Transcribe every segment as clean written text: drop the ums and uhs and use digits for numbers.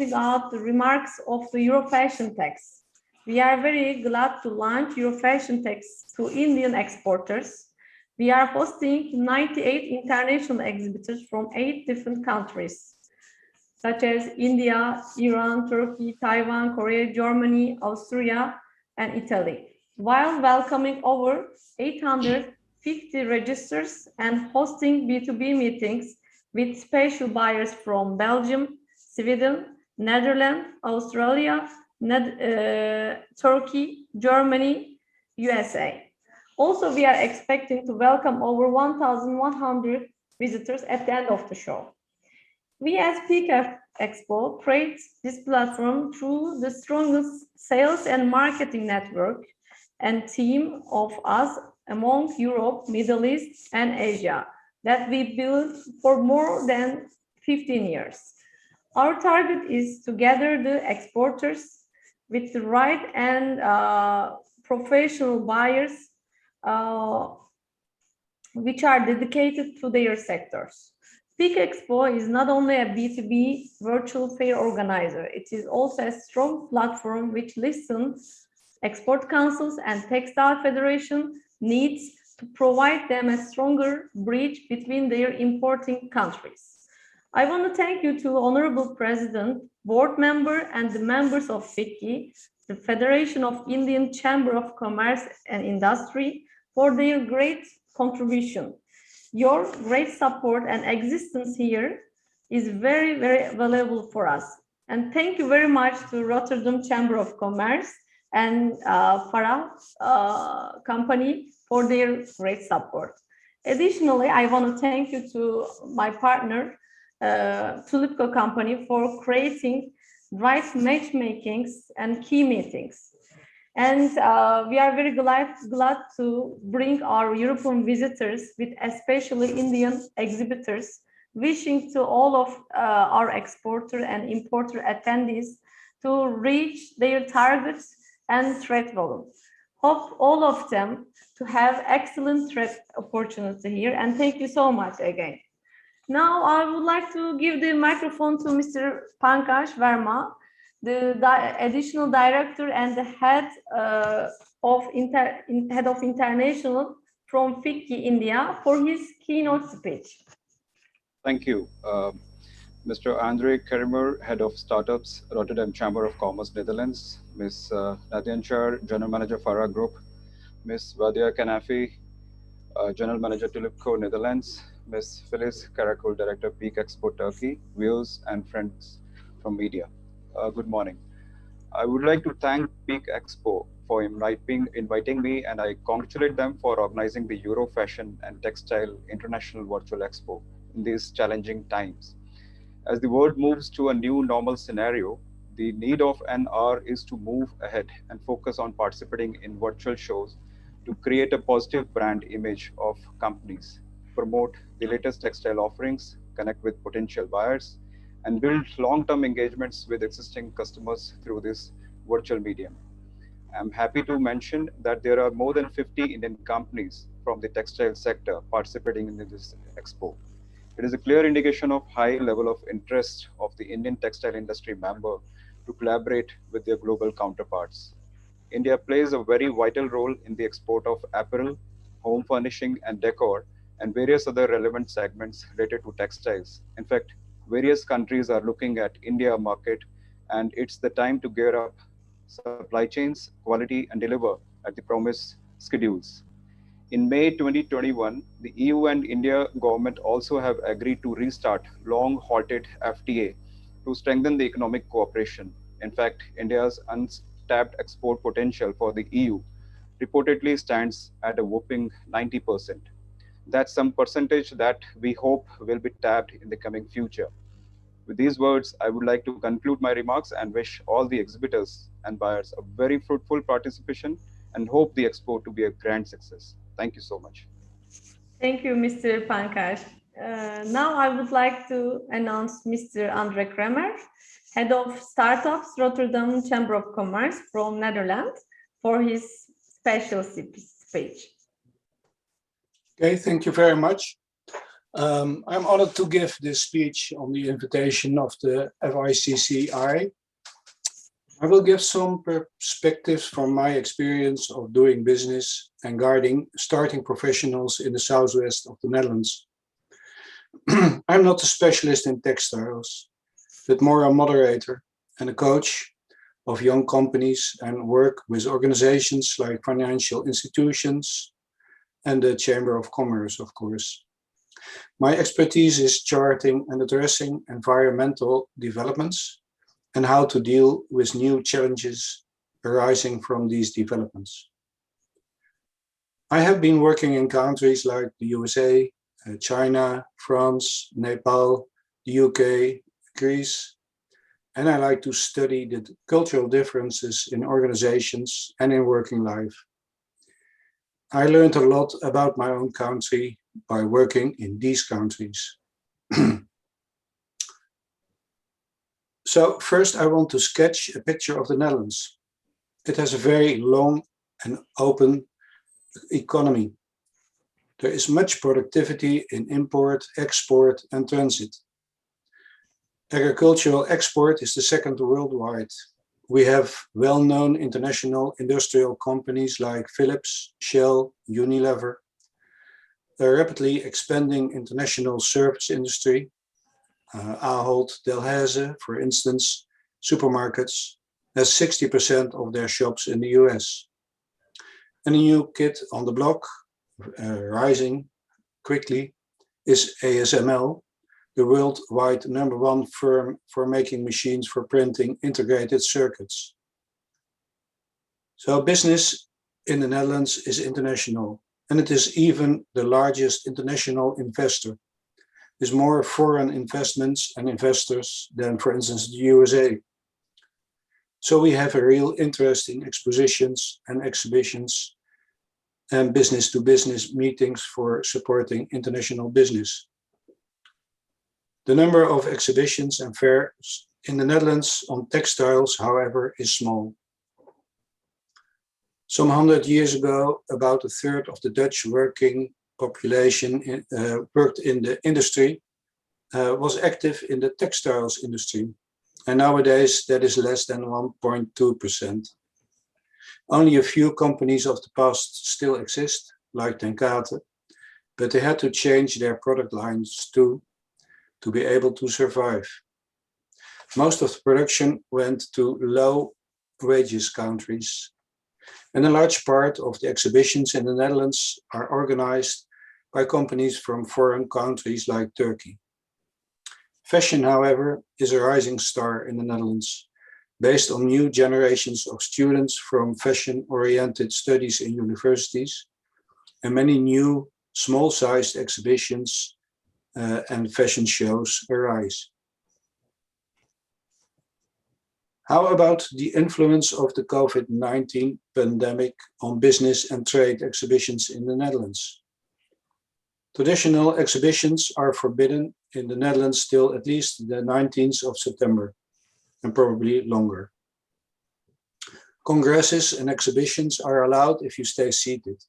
pointing out the remarks of the Eurofashion Tax. We are very glad to launch Eurofashion Tax to Indian exporters. We are hosting 98 international exhibitors from 8 different countries, such as India, Iran, Turkey, Taiwan, Korea, Germany, Austria, and Italy, while welcoming over 850 registers and hosting B2B meetings with special buyers from Belgium, Sweden, Netherlands, Australia, Turkey, Germany, USA. Also, we are expecting to welcome over 1,100 visitors at the end of the show. We as Peak Expo create this platform through the strongest sales and marketing network and team of us among Europe, Middle East, and Asia that we built for more than 15 years. Our target is to gather the exporters with the right and professional buyers which are dedicated to their sectors. Peak Expo is not only a B2B virtual fair organizer, it is also a strong platform which listens export councils and Textile Federation needs to provide them a stronger bridge between their importing countries. I want to thank you to Honorable President, Board Member, and the members of FICCI, the Federation of Indian Chamber of Commerce and Industry, for their great contribution. Your great support and existence here is very, very valuable for us. And thank you very much to Rotterdam Chamber of Commerce and Farah company for their great support. Additionally, I want to thank you to my partner, Tulipco company, for creating right matchmakings and key meetings. And we are very glad to bring our European visitors with especially Indian exhibitors, wishing to all of our exporter and importer attendees to reach their targets and trade volume. Hope all of them to have excellent trade opportunity here, and thank you so much again. Now I would like to give the microphone to Mr. Pankaj Verma, the additional director and the head of international from FICCI India, for his keynote speech. Thank you. Mr. Andre Kerimer, head of startups, Rotterdam Chamber of Commerce, Netherlands, Ms. Nadian Char, general manager, Farah Group, Ms. Vadia Kanafi, general manager, Tulipco, Netherlands, Ms. Phyllis Karakul, director, Peak Expo, Turkey, viewers and friends from media. Good morning. I would like to thank Peak Expo for inviting me, and I congratulate them for organizing the Euro Fashion and Textile International Virtual Expo in these challenging times. As the world moves to a new normal scenario, the need of an hour is to move ahead and focus on participating in virtual shows to create a positive brand image of companies, promote the latest textile offerings, connect with potential buyers, and build long-term engagements with existing customers through this virtual medium. I'm happy to mention that there are more than 50 Indian companies from the textile sector participating in this expo. It is a clear indication of high level of interest of the Indian textile industry member to collaborate with their global counterparts. India plays a very vital role in the export of apparel, home furnishing and decor, and various other relevant segments related to textiles. In fact, various countries are looking at India market, and it's the time to gear up supply chains, quality, and deliver at the promised schedules. In May 2021, the EU and India government also have agreed to restart long-halted FTA to strengthen the economic cooperation. In fact, India's untapped export potential for the EU reportedly stands at a whopping 90%. That's some percentage that we hope will be tapped in the coming future. With these words, I would like to conclude my remarks and wish all the exhibitors and buyers a very fruitful participation and hope the expo to be a grand success. Thank you so much. Thank you, Mr. Pankaj. Now I would like to announce Mr. Andre Kremer, Head of Startups, Rotterdam Chamber of Commerce from Netherlands, for his special speech. Okay, thank you very much. I'm honored to give this speech on the invitation of the FICCI. I will give some perspectives from my experience of doing business and guiding starting professionals in the southwest of the Netherlands. I'm not a specialist in textiles, but more a moderator and a coach of young companies and work with organizations like financial institutions and the Chamber of Commerce, of course. My expertise is charting and addressing environmental developments and how to deal with new challenges arising from these developments. I have been working in countries like the USA, China, France, Nepal, the UK, Greece, and I like to study the cultural differences in organizations and in working life. I learned a lot about my own country by working in these countries. So first I want to sketch a picture of the Netherlands. It has a very long and open economy. There is much productivity in import, export, and transit. Agricultural export is the second worldwide. We have well-known international industrial companies like Philips, Shell, Unilever, a rapidly expanding international service industry, Ahold Delhaize, for instance, supermarkets, has 60% of their shops in the US. And a new kid on the block, rising quickly, is ASML, the worldwide #1 firm for making machines for printing integrated circuits. So business in the Netherlands is international, and it is even the largest international investor. There's more foreign investments and investors than, for instance, the USA. So we have a real interest in expositions and exhibitions and business-to-business meetings for supporting international business. The number of exhibitions and fairs in the Netherlands on textiles, however, is small. Some 100 years ago, about a third of the Dutch working population worked in the industry, was active in the textiles industry. And nowadays, that is less than 1.2%. Only a few companies of the past still exist, like Tenkate, but they had to change their product lines too, to be able to survive. Most of the production went to low wages countries. And a large part of the exhibitions in the Netherlands are organized by companies from foreign countries like Turkey. Fashion, however, is a rising star in the Netherlands, based on new generations of students from fashion-oriented studies in universities, and many new small-sized exhibitions and fashion shows arise. How about the influence of the COVID-19 pandemic on business and trade exhibitions in the Netherlands? Traditional exhibitions are forbidden in the Netherlands till at least the 19th of September, and probably longer. Congresses and exhibitions are allowed if you stay seated,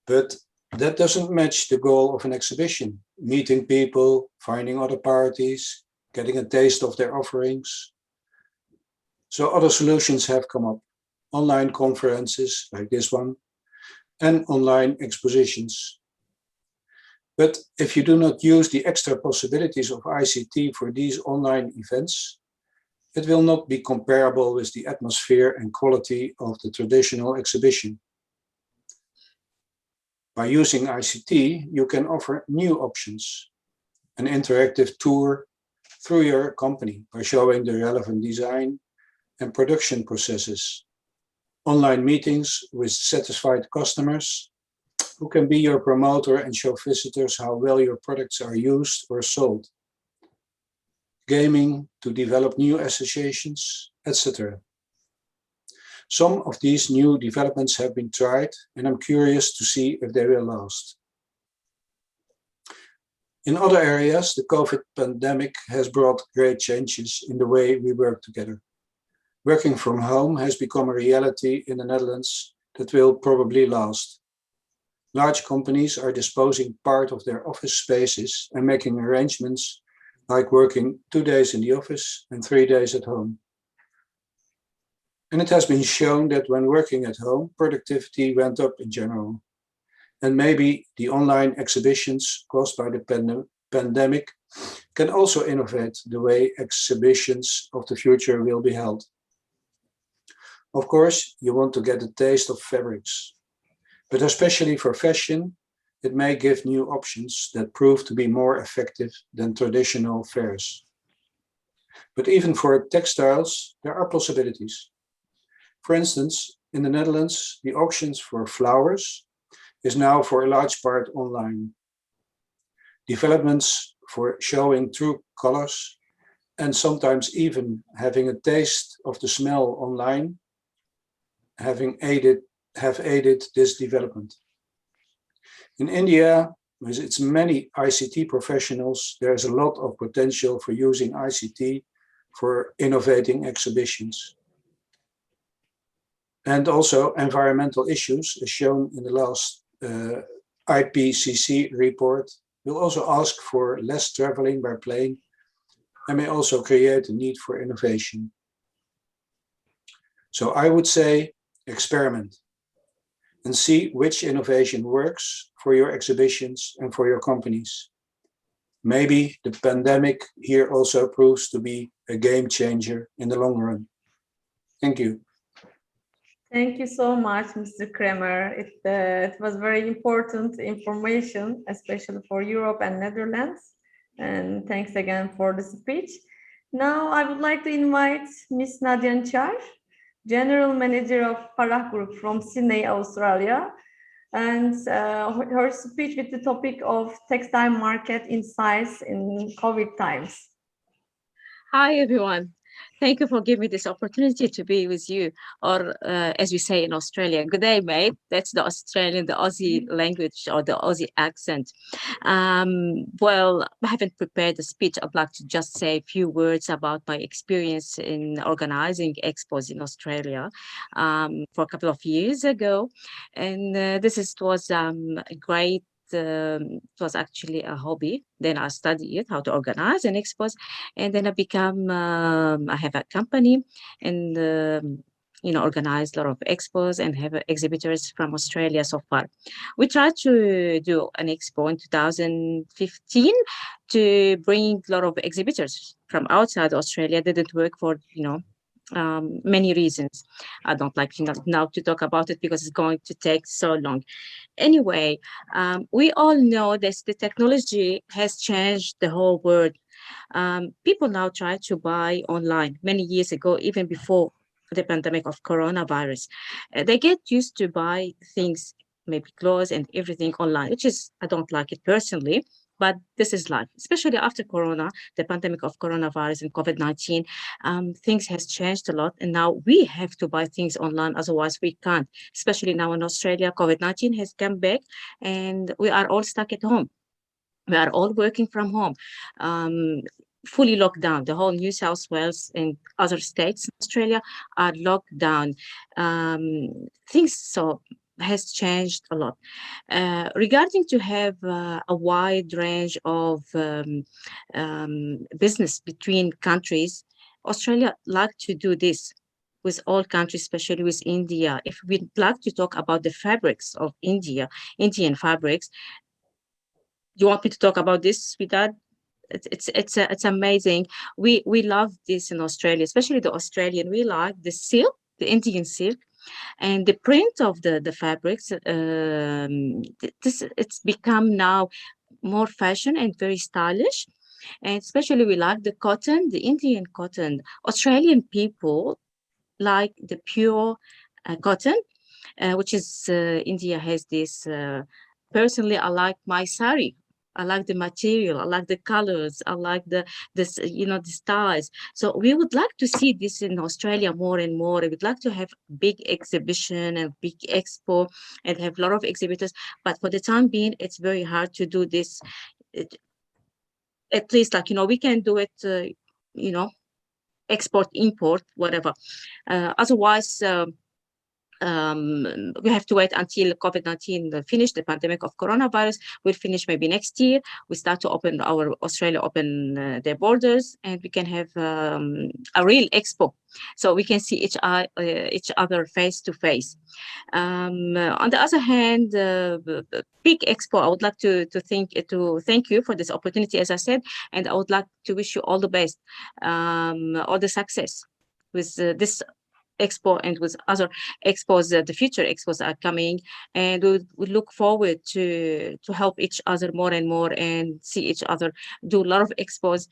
but that doesn't match the goal of an exhibition: meeting people, finding other parties, getting a taste of their offerings. So other solutions have come up: online conferences like this one, and online expositions. But if you do not use the extra possibilities of ICT for these online events, it will not be comparable with the atmosphere and quality of the traditional exhibition. By using ICT, you can offer new options: an interactive tour through your company by showing the relevant design and production processes, online meetings with satisfied customers who can be your promoter and show visitors how well your products are used or sold, gaming to develop new associations, etc. Some of these new developments have been tried, and I'm curious to see if they will last. In other areas, the COVID pandemic has brought great changes in the way we work together. Working from home has become a reality in the Netherlands that will probably last. Large companies are disposing part of their office spaces and making arrangements like working 2 days in the office and 3 days at home. And it has been shown that when working at home, productivity went up in general. And maybe the online exhibitions caused by the pandemic can also innovate the way exhibitions of the future will be held. Of course, you want to get a taste of fabrics, but especially for fashion, it may give new options that prove to be more effective than traditional fairs. But even for textiles, there are possibilities. For instance, in the Netherlands, the auctions for flowers is now for a large part online. Developments for showing true colors and sometimes even having a taste of the smell online have aided this development. In India, with its many ICT professionals, there is a lot of potential for using ICT for innovating exhibitions. And also environmental issues, as shown in the last IPCC report, will also ask for less traveling by plane and may also create a need for innovation. So I would say experiment and see which innovation works for your exhibitions and for your companies. Maybe the pandemic here also proves to be a game changer in the long run. Thank you. Thank you so much, Mr. Kremer. It was very important information, especially for Europe and Netherlands. And thanks again for the speech. Now I would like to invite Ms. Nadian Char, General Manager of Farah Group from Sydney, Australia, and her speech with the topic of textile market insights in COVID times. Hi, everyone. Thank you for giving me this opportunity to be with you, or as we say in Australia, good day, mate. That's the Australian, the Aussie language or the Aussie accent. Well, I haven't prepared a speech. I'd like to just say a few words about my experience in organizing expos in Australia for a couple of years ago. And was a great it was actually a hobby. Then I studied how to organize an expos, and then I have a company and organized a lot of expos and have exhibitors from Australia so far. We tried to do an expo in 2015 to bring a lot of exhibitors from outside Australia. Didn't work for many reasons. I don't like now to talk about it because it's going to take so long. Anyway, we all know that the technology has changed the whole world. People now try to buy online many years ago, even before the pandemic of coronavirus. They get used to buy things, maybe clothes and everything online, which is, I don't like it personally, but this is life, especially after Corona, the pandemic of coronavirus and COVID-19. Things has changed a lot, and now we have to buy things online, otherwise we can't. Especially now in Australia, COVID-19 has come back, and we are all stuck at home. We are all working from home. Fully locked down. The whole New South Wales and other states in Australia are locked down. Things has changed a lot. Regarding to have a wide range of business between countries, Australia like to do this with all countries, especially with India. If we'd like to talk about the fabrics of Indian fabrics, you want me to talk about this with that? It's amazing. We love this in Australia, especially the Australian. We like the silk, the Indian silk, and the print of the fabrics. It's become now more fashion and very stylish. And especially we like the cotton, the Indian cotton. Australian people like the pure cotton, which is India has this. Personally, I like my sari. I like the material. I like the colors. I like the styles. So we would like to see this in Australia more and more. We would like to have big exhibition and big expo and have a lot of exhibitors. But for the time being, it's very hard to do this. At least, we can do it. Export, import, whatever. Otherwise. we have to wait until COVID-19 finish, the pandemic of coronavirus will finish maybe next year. We start to open Australia open their borders, and we can have a real expo. So we can see each other face to face. On the other hand, big expo, I would like to thank you for this opportunity, as I said, and I would like to wish you all the best, all the success with this expo and with other expos. The future expos are coming, and we look forward to help each other more and more and see each other do a lot of expos.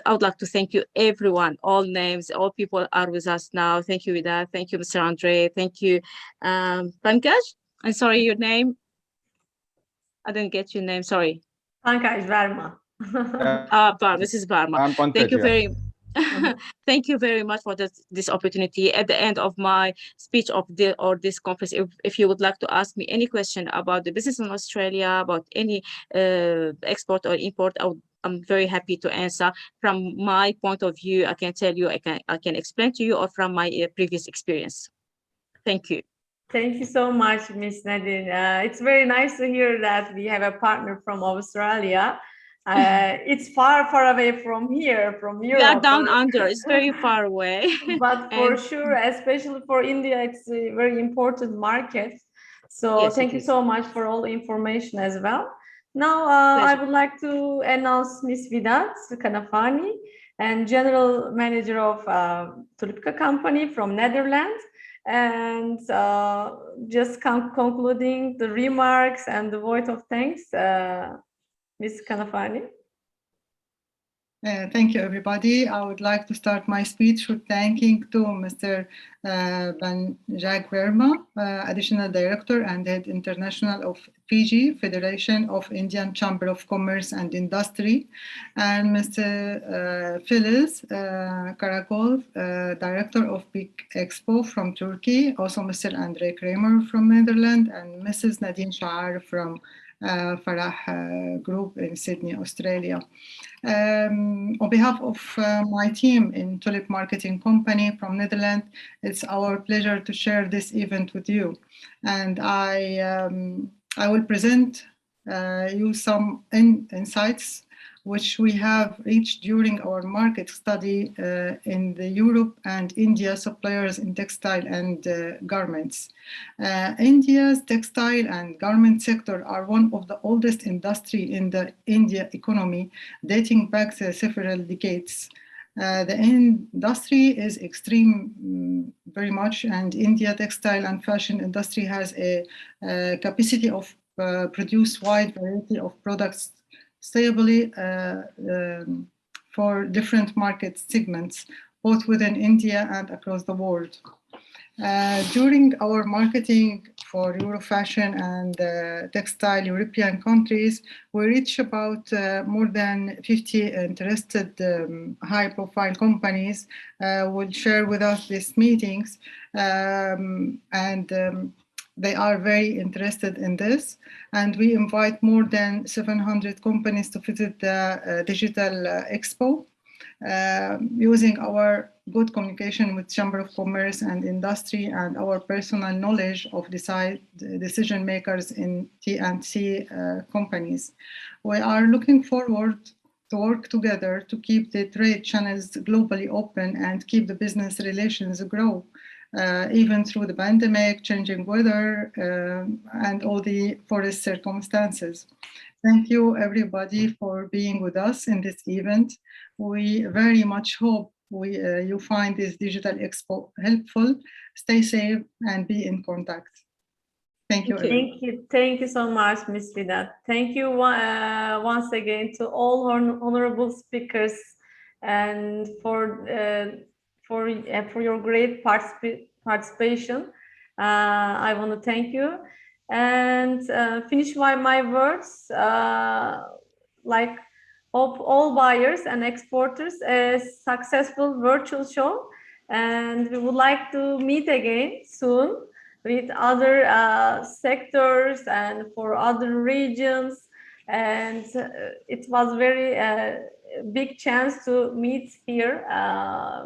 I would like to thank you, everyone, all names, all people are with us now. Thank you, Vida. Thank you, Mr. Andre. Thank you, Pankaj. I'm sorry, your name. I didn't get your name. Sorry. Pankaj Verma. This is Barma. I'm Pankaj, Thank you yeah. very thank you very much for this opportunity. At the end of my speech of this conference, if you would like to ask me any question about the business in Australia, about any export or import, I'm very happy to answer. From my point of view, I can tell you, I can explain to you, or from my previous experience. Thank you. Thank you so much, Miss Nadine. It's very nice to hear that we have a partner from Australia. It's far, far away from here, from Europe. We are down under. It's very far away. But for sure, especially for India, it's a very important market. So yes, thank you so much for all the information as well. Now, I would like to announce Miss Vidat Kanafani, and General Manager of Tulipka Company from Netherlands. And just concluding the remarks and the vote of thanks, Ms. Kanafani. Thank you, everybody. I would like to start my speech with thanking to Mr. Banjag Verma, Additional Director and Head International of Fiji, Federation of Indian Chamber of Commerce and Industry, and Mr. Filiz Karakol, Director of Big Expo from Turkey, also Mr. Andre Kramer from Netherlands, and Mrs. Nadine Shahar from Farah Group in Sydney, Australia. On behalf of my team in Tulip Marketing Company from Netherlands, it's our pleasure to share this event with you. And I will present you some insights which we have reached during our market study in the Europe and India suppliers in textile and garments. India's textile and garment sector are one of the oldest industry in the India economy, dating back several decades. The industry is extreme very much, and India textile and fashion industry has a capacity of produce wide variety of products stably for different market segments, both within India and across the world. During our marketing for Eurofashion and textile European countries, we reach about more than 50 interested high-profile companies will share with us these meetings, they are very interested in this, and we invite more than 700 companies to visit the Digital Expo. Using our good communication with Chamber of Commerce and Industry and our personal knowledge of decision makers in T&C companies. We are looking forward to work together to keep the trade channels globally open and keep the business relations grow. Even through the pandemic, changing weather, and all the forest circumstances. Thank you, everybody, for being with us in this event. We very much hope you find this Digital Expo helpful. Stay safe and be in contact. Thank you. Thank you so much, Ms. Vidat. Thank you once again to all honorable speakers and for your great participation. I want to thank you and finish my words like hope all buyers and exporters a successful virtual show, and we would like to meet again soon with other sectors and for other regions, and it was very big chance to meet here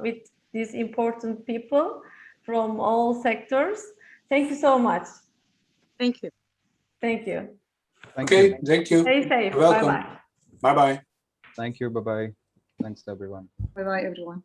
with these important people from all sectors. Thank you so much. Thank you. Thank you. Thank Okay, you. thank you. Stay safe. You're welcome. Bye-bye. Bye-bye. Thank you. Bye-bye. Thanks to everyone. Bye-bye, everyone.